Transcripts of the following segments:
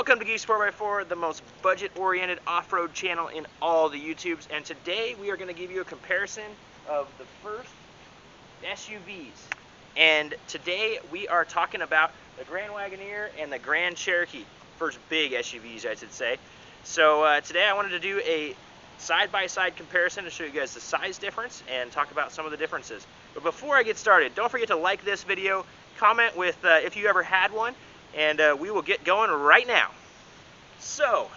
Welcome to Geese 4x4, the most budget-oriented off-road channel in all the YouTubes, and today we are going to give you a comparison of the first SUVs. And today we are talking about the Grand Wagoneer and the Grand Cherokee, first big SUVs I should say. So today I wanted to do a side-by-side comparison to show you guys the size difference and talk about some of the differences. But before I get started, don't forget to like this video, comment with if you ever had one, and we will get going right now. So,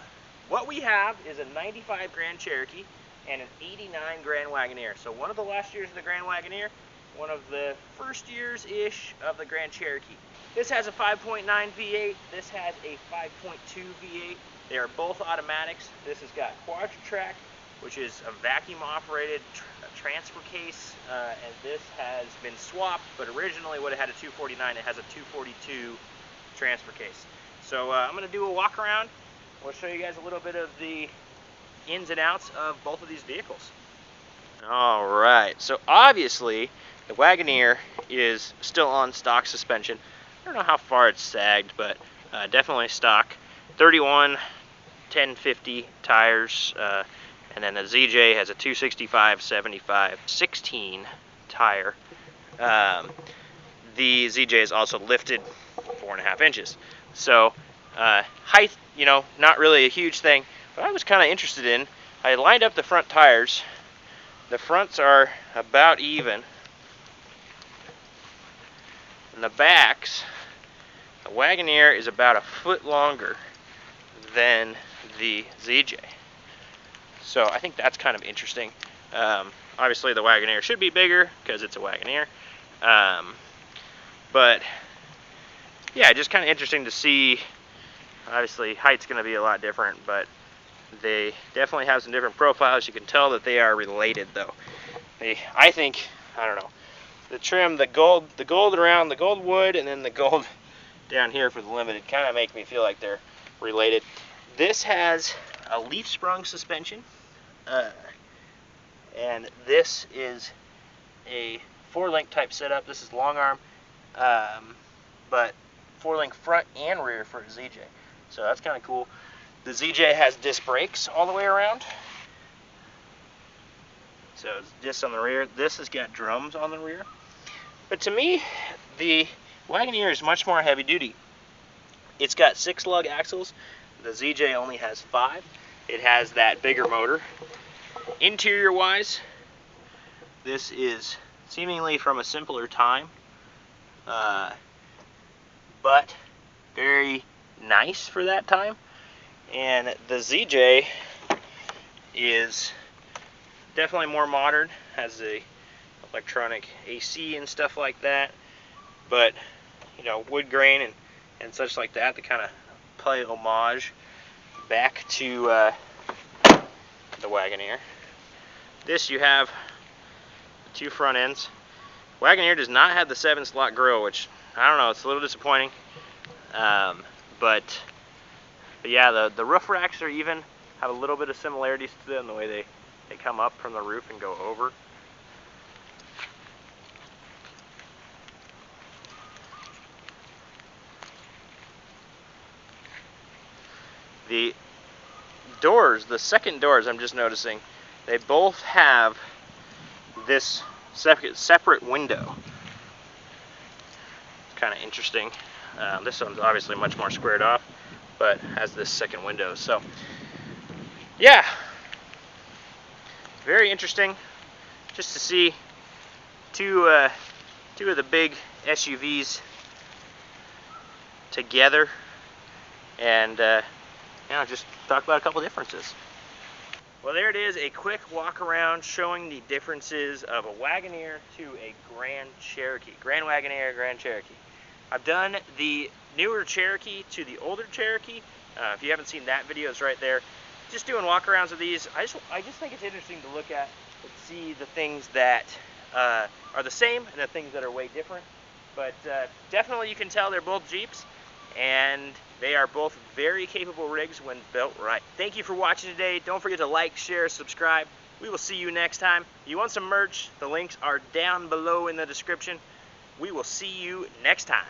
what we have is a 95 Grand Cherokee and an 89 Grand Wagoneer. So one of the last years of the Grand Wagoneer, one of the first years-ish of the Grand Cherokee. This has a 5.9 V8, this has a 5.2 V8. They are both automatics. This has got Quadra-Track, which is a vacuum-operated transfer case, and this has been swapped, but originally would have had a 249. It has a 242 transfer case. So I'm going to do a walk around. We'll show you guys a little bit of the ins and outs of both of these vehicles. Alright, so obviously the Wagoneer is still on stock suspension. I don't know how far it's sagged, but definitely stock. 31 1050 tires, and then the ZJ has a 265/75 16 tire. The ZJ is also lifted 4.5 inches. So height, you know, not really a huge thing, but I was kind of interested in, I lined up the front tires. The fronts are about even, and the backs, the Wagoneer is about a foot longer than the ZJ. So I think that's kind of interesting. Obviously the Wagoneer should be bigger because it's a Wagoneer. But yeah, just kind of interesting to see. Obviously height's going to be a lot different, but they definitely have some different profiles. You can tell that they are related though. I think, I don't know, the trim, the gold around, the gold wood, and then the gold down here for the Limited kind of make me feel like they're related. This has a leaf sprung suspension, and this is a 4-link type setup. This is long arm, but 4-link front and rear for a ZJ. So that's kind of cool. The ZJ has disc brakes all the way around. So it's discs on the rear. This has got drums on the rear. But to me, the Wagoneer is much more heavy duty. It's got 6 lug axles. The ZJ only has 5. It has that bigger motor. Interior wise, this is seemingly from a simpler time, but very nice for that time. And the ZJ is definitely more modern, has the electronic AC and stuff like that, but you know, wood grain and such like that to kind of play homage back to the Wagoneer. This, you have 2 front ends. Wagoneer does not have the 7-slot grille, which I don't know, it's a little disappointing. But yeah, the roof racks are even, have a little bit of similarities to them, the way they come up from the roof and go over. The doors, the second doors, I'm just noticing, they both have this separate window. It's kind of interesting. This one's obviously much more squared off, but has this second window. So yeah, very interesting just to see two of the big SUVs together, and you know, just talk about a couple differences. Well, there it is, a quick walk around showing the differences of a Wagoneer to a Grand Cherokee. Grand Wagoneer, Grand Cherokee. I've done the newer Cherokee to the older Cherokee. If you haven't seen that video, it's right there. Just doing walk-arounds of these. I just think it's interesting to look at and see the things that are the same and the things that are way different. But definitely you can tell they're both Jeeps, and they are both very capable rigs when built right. Thank you for watching today. Don't forget to like, share, subscribe. We will see you next time. If you want some merch, the links are down below in the description. We will see you next time.